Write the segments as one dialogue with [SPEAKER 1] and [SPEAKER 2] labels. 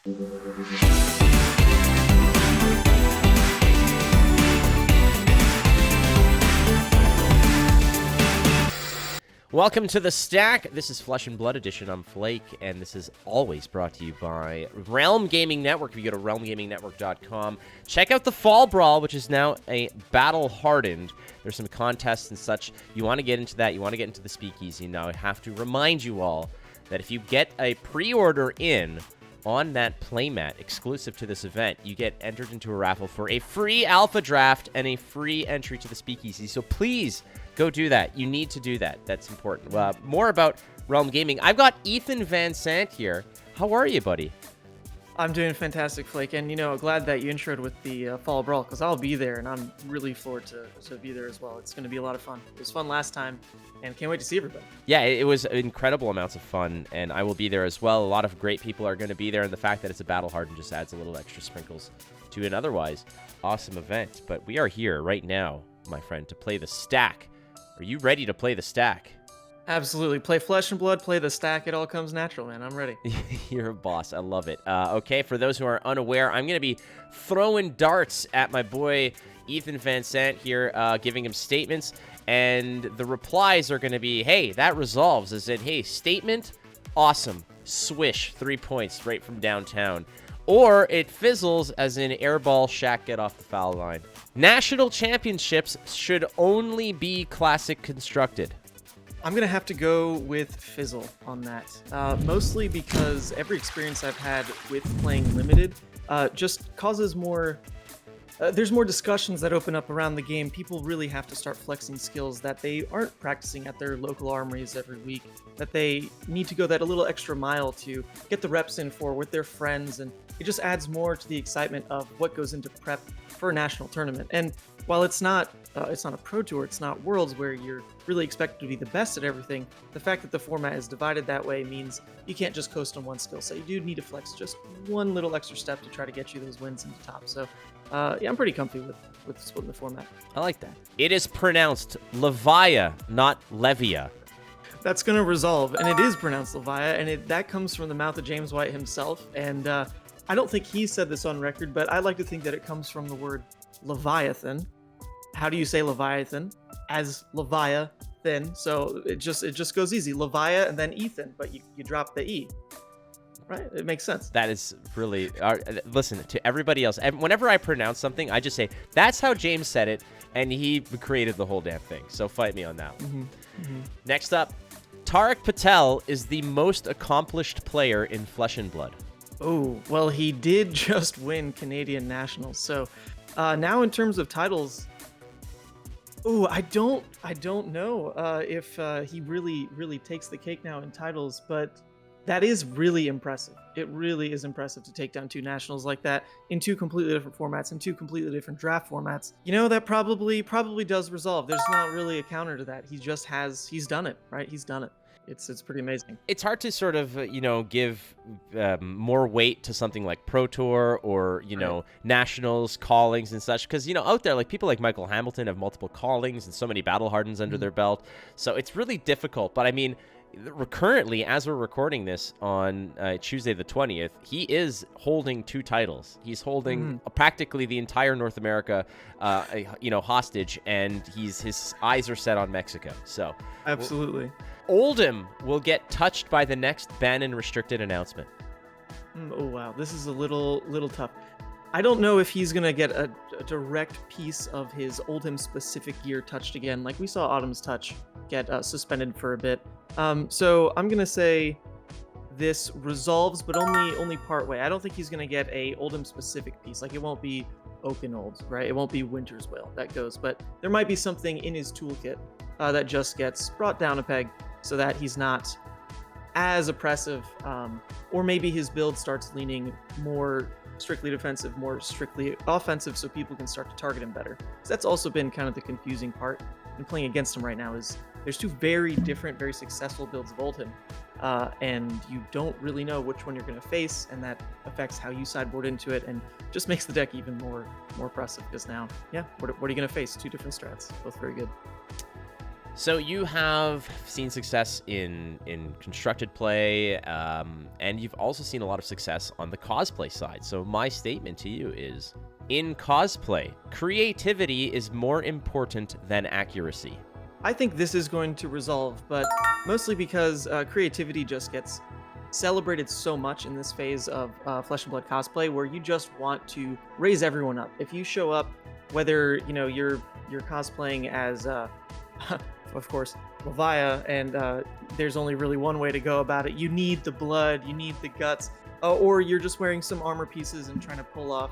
[SPEAKER 1] Welcome to The Stack. This is Flesh and Blood Edition. I'm Flake, and this is always brought to you by Realm Gaming Network. If you go to realmgamingnetwork.com, check out the Fall Brawl, which is now a battle-hardened. There's some contests and such. You want to get into that. You want to get into the speakeasy. Now, I have to remind you all that if you get a pre-order in on that playmat exclusive to this event, you get entered into a raffle for a free alpha draft and a free entry to the speakeasy. So please go do that. You need to do that. That's important. More about Realm Gaming. I've got Ethan Van Sant here. How are you, buddy?
[SPEAKER 2] I'm doing fantastic, Flake, and glad that you introed with the Fall Brawl, because I'll be there, and I'm really forward to be there as well. It's going to be a lot of fun. It was fun last time, and can't wait to see everybody.
[SPEAKER 1] Yeah, it was incredible amounts of fun, and I will be there as well. A lot of great people are going to be there, and the fact that it's a battle hardened just adds a little extra sprinkles to an otherwise awesome event. But we are here right now, my friend, to play the stack. Are you ready to play the stack?
[SPEAKER 2] Absolutely. Play Flesh and Blood, play the stack. It all comes natural, man. I'm ready.
[SPEAKER 1] You're a boss. I love it. Okay, for those who are unaware, I'm going to be throwing darts at my boy Ethan Van Sant here, giving him statements. And the replies are going to be, hey, that resolves. As in, hey, statement, awesome. Swish, 3 points right from downtown. Or it fizzles, as in airball, Shaq, get off the foul line. National championships should only be classic constructed.
[SPEAKER 2] I'm going to have to go with fizzle on that, mostly because every experience I've had with playing limited just causes more... there's more discussions that open up around the game. People really have to start flexing skills that they aren't practicing at their local armories every week, that they need to go that a little extra mile to get the reps in for with their friends, and it just adds more to the excitement of what goes into prep for a national tournament. And while it's not a pro tour, it's not Worlds where you're really expected to be the best at everything, the fact that the format is divided that way means you can't just coast on one skill set. You do need to flex just one little extra step to try to get you those wins in the top. So yeah, I'm pretty comfy with splitting the format.
[SPEAKER 1] I like that. It is pronounced Levia, not Levia.
[SPEAKER 2] That's going to resolve, and it is pronounced Levia, and that comes from the mouth of James White himself. And I don't think he said this on record, but I like to think that it comes from the word Leviathan. How do you say Leviathan? As Leviathan. So it just goes easy. Levia and then Ethan, but you drop the E. Right? It makes sense.
[SPEAKER 1] That is really... listen, to everybody else, whenever I pronounce something, I just say, that's how James said it, and he created the whole damn thing. So fight me on that one.
[SPEAKER 2] Mm-hmm. Mm-hmm.
[SPEAKER 1] Next up, TARIQ PATEL is the most accomplished player in Flesh and Blood.
[SPEAKER 2] Oh, well, he did just win Canadian Nationals. So now in terms of titles... Oh, I don't know if he really takes the cake now in titles, but that is really impressive. It really is impressive to take down 2 nationals like that in 2 completely different formats, in 2 completely different draft formats. That probably does resolve. There's not really a counter to that. He's done it, right? He's done it. It's pretty amazing.
[SPEAKER 1] It's hard to sort of, give more weight to something like Pro Tour or,
[SPEAKER 2] Right.
[SPEAKER 1] Nationals, callings and such. Because, out there, like people like Michael Hamilton have multiple callings and so many battle hardens under their belt. So it's really difficult. But I mean, currently, as we're recording this on Tuesday the 20th, he is holding 2 titles. He's holding practically the entire North America, hostage, and his eyes are set on Mexico. So
[SPEAKER 2] Absolutely.
[SPEAKER 1] Oldhim will get touched by the next ban and restricted announcement.
[SPEAKER 2] Oh wow, this is a little tough. I don't know if he's gonna get a direct piece of his Oldhim specific gear touched again, like we saw Autumn's Touch get suspended for a bit. So I'm gonna say this resolves, but only part way. I don't think he's gonna get a Oldhim specific piece. Like it won't be Oakenold, right? It won't be Winter's Wail that goes, but there might be something in his toolkit that just gets brought down a peg so that he's not as oppressive, or maybe his build starts leaning more strictly defensive, more strictly offensive, so people can start to target him better. So that's also been kind of the confusing part in playing against him right now, is there's 2 very different, very successful builds of Oldhim, and you don't really know which one you're going to face, and that affects how you sideboard into it, and just makes the deck even more oppressive, because now, yeah, what are you going to face? 2 different strats, both very good.
[SPEAKER 1] So you have seen success in constructed play, and you've also seen a lot of success on the cosplay side. So my statement to you is, in cosplay, creativity is more important than accuracy.
[SPEAKER 2] I think this is going to resolve, but mostly because creativity just gets celebrated so much in this phase of Flesh and Blood cosplay, where you just want to raise everyone up. If you show up, whether you're cosplaying as, of course, Levia, and there's only really one way to go about it. You need the blood, you need the guts, or you're just wearing some armor pieces and trying to pull off,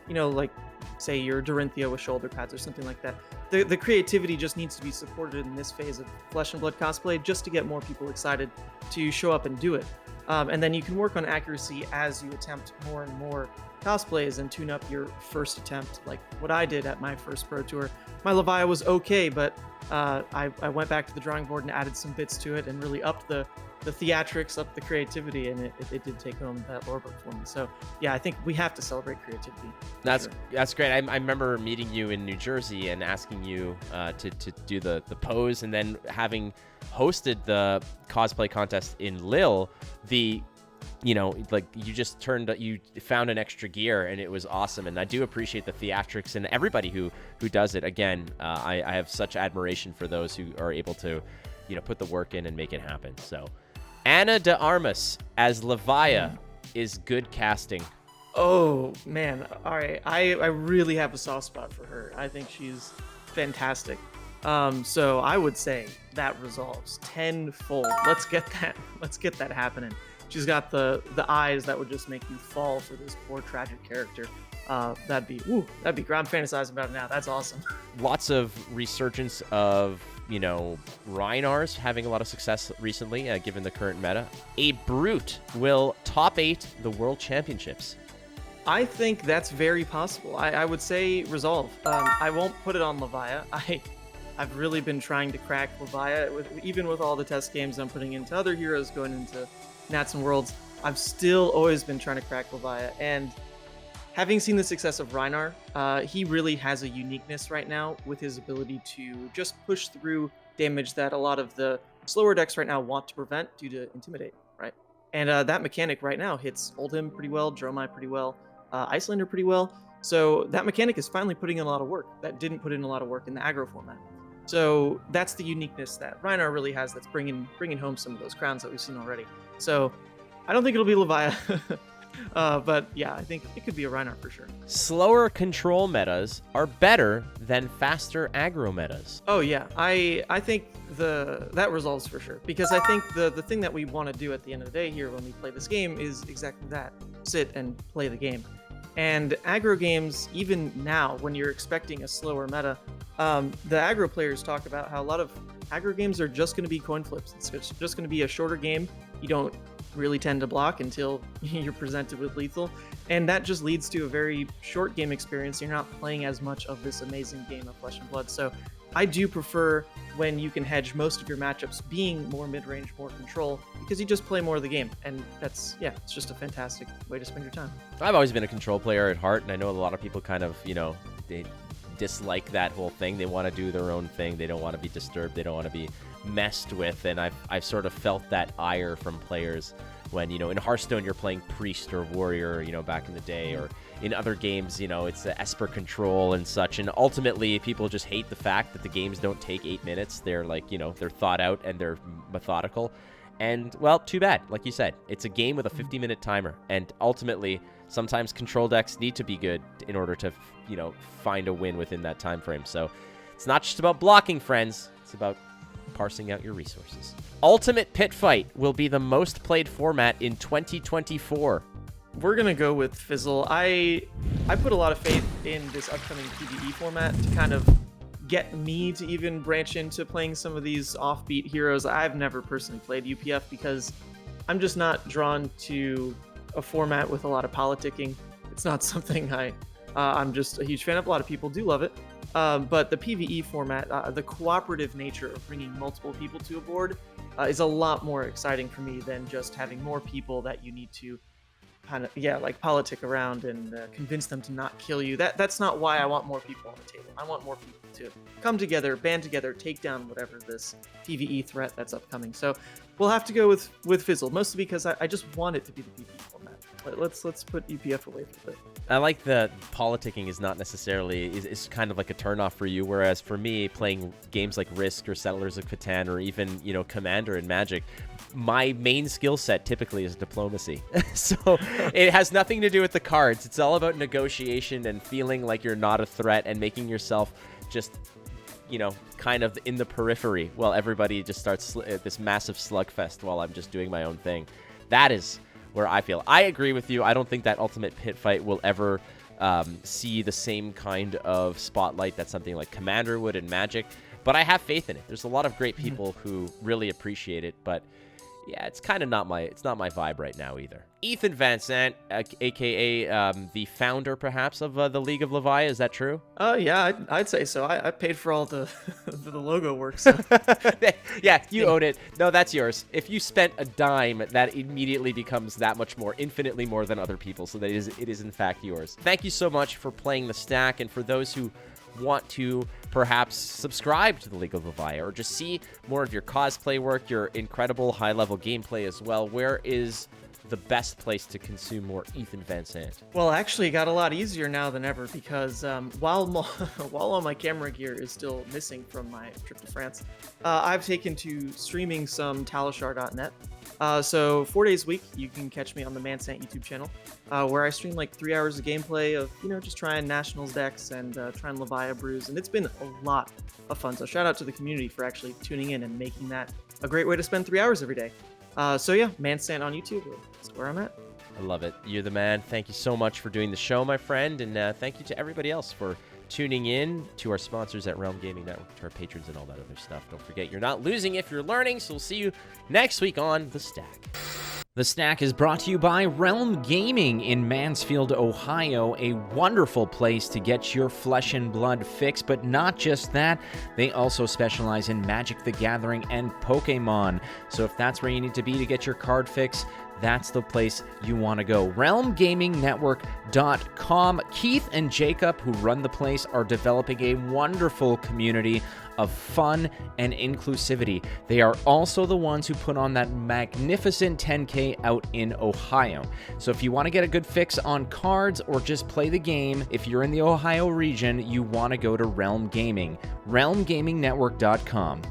[SPEAKER 2] like say you're Dorinthia with shoulder pads or something like that. The creativity just needs to be supported in this phase of Flesh and Blood cosplay just to get more people excited to show up and do it. And then you can work on accuracy as you attempt more and more cosplays and tune up your first attempt, like what I did at my first pro tour. My Levia was okay, but I went back to the drawing board and added some bits to it and really upped the theatrics, upped the creativity, and it did take home that lore book for me. So yeah, I think we have to celebrate creativity.
[SPEAKER 1] That's great. I remember meeting you in New Jersey and asking you to do the pose, and then having hosted the cosplay contest in Lille, you found an extra gear, and it was awesome. And I do appreciate the theatrics and everybody who does it. Again, I have such admiration for those who are able to, put the work in and make it happen. So Ana de Armas as Levia is good casting.
[SPEAKER 2] Oh man, all right. I really have a soft spot for her. I think she's fantastic. So I would say that resolves tenfold. Let's get that happening. She's got the eyes that would just make you fall for this poor tragic character. That'd be great. I'm fantasizing about it now. That's awesome.
[SPEAKER 1] Lots of resurgence of Reinar's having a lot of success recently, given the current meta. A Brute will top 8 the World Championships.
[SPEAKER 2] I think that's very possible. I would say resolve. I won't put it on Levia. I've really been trying to crack Levia, even with all the test games I'm putting into other heroes, going into Nats and Worlds. I've still always been trying to crack Levia, and having seen the success of Reinar, he really has a uniqueness right now with his ability to just push through damage that a lot of the slower decks right now want to prevent due to Intimidate, right? And that mechanic right now hits Oldhim pretty well, Dromai pretty well, Icelander pretty well. So that mechanic is finally putting in a lot of work that didn't put in a lot of work in the aggro format. So that's the uniqueness that Reinar really has, that's bringing home some of those crowns that we've seen already. So I don't think it'll be Levia, but yeah, I think it could be a Reinar for sure.
[SPEAKER 1] Slower control metas are better than faster aggro metas.
[SPEAKER 2] Oh yeah, I think that resolves for sure, because I think the thing that we want to do at the end of the day here when we play this game is exactly that: sit and play the game. And aggro games, even now, when you're expecting a slower meta, the aggro players talk about how a lot of aggro games are just going to be coin flips. It's just going to be a shorter game. You don't really tend to block until you're presented with lethal, and that just leads to a very short game experience. You're not playing as much of this amazing game of Flesh and Blood. So I do prefer when you can hedge most of your matchups being more mid-range, more control, because you just play more of the game, and it's just a fantastic way to spend your time.
[SPEAKER 1] I've always been a control player at heart, and I know a lot of people kind of, they dislike that whole thing. They want to do their own thing. They don't want to be disturbed. They don't want to be messed with, and I've sort of felt that ire from players when, in Hearthstone you're playing Priest or Warrior, back in the day, or in other games, it's the Esper control and such, and ultimately people just hate the fact that the games don't take 8 minutes. They're like, they're thought out and they're methodical, and well, too bad. Like you said, it's a game with a 50-minute timer, and ultimately sometimes control decks need to be good in order to, find a win within that time frame. So it's not just about blocking, friends. It's about parsing out your resources. Ultimate Pit Fight will be the most played format in 2024.
[SPEAKER 2] We're gonna go with Fizzle. I put a lot of faith in this upcoming PvE format to kind of get me to even branch into playing some of these offbeat heroes. I've never personally played UPF because I'm just not drawn to a format with a lot of politicking. It's not something I'm just a huge fan of. A lot of people do love it. But the PvE format, the cooperative nature of bringing multiple people to a board is a lot more exciting for me than just having more people that you need to kind of, yeah, like politic around and convince them to not kill you. That's not why I want more people on the table. I want more people to come together, band together, take down whatever this PvE threat that's upcoming. So we'll have to go with Fizzle, mostly because I just want it to be the PvE format. Let's put UPF away for a bit.
[SPEAKER 1] I like that politicking is not necessarily is kind of like a turnoff for you, whereas for me, playing games like Risk or Settlers of Catan or even Commander and Magic, my main skill set typically is diplomacy. So it has nothing to do with the cards. It's all about negotiation and feeling like you're not a threat and making yourself just kind of in the periphery while everybody just starts this massive slugfest while I'm just doing my own thing. That is where I feel. I agree with you. I don't think that Ultimate Pit Fight will ever see the same kind of spotlight that something like Commander would in Magic, but I have faith in it. There's a lot of great people who really appreciate it, but yeah, it's kind of not my vibe right now either. Ethan Van Sant, aka the founder perhaps of the League of Levi, is that true?
[SPEAKER 2] Yeah, I'd say so. I paid for all the the logo work. So.
[SPEAKER 1] Yeah, you own it. No, that's yours. If you spent a dime, that immediately becomes that much more, infinitely more than other people. So that it is in fact yours. Thank you so much for playing the stack, and for those who want to perhaps subscribe to the League of Levi or just see more of your cosplay work, your incredible high-level gameplay as well, where is the best place to consume more Ethan Van Sant?
[SPEAKER 2] Well, actually, it got a lot easier now than ever because while all my camera gear is still missing from my trip to France, I've taken to streaming some talishar.net. So 4 days a week, you can catch me on the Mansant YouTube channel, where I stream like 3 hours of gameplay of, just trying Nationals decks and trying Leviah brews, and it's been a lot of fun. So shout out to the community for actually tuning in and making that a great way to spend 3 hours every day. So yeah, Mansant on YouTube, that's where I'm at.
[SPEAKER 1] I love it. You're the man. Thank you so much for doing the show, my friend, and thank you to everybody else for tuning in, to our sponsors at Realm Gaming Network, to our patrons and all that other stuff. Don't forget, you're not losing if you're learning, so we'll see you next week on The Stack. The Stack is brought to you by Realm Gaming in Mansfield, Ohio, a wonderful place to get your flesh and blood fix, but not just that, they also specialize in Magic the Gathering and Pokemon. So if that's where you need to be to get your card fix, that's the place you want to go. RealmGamingNetwork.com. Keith and Jacob, who run the place, are developing a wonderful community of fun and inclusivity. They are also the ones who put on that magnificent 10K out in Ohio. So if you want to get a good fix on cards or just play the game, if you're in the Ohio region, you want to go to Realm Gaming. RealmGamingNetwork.com.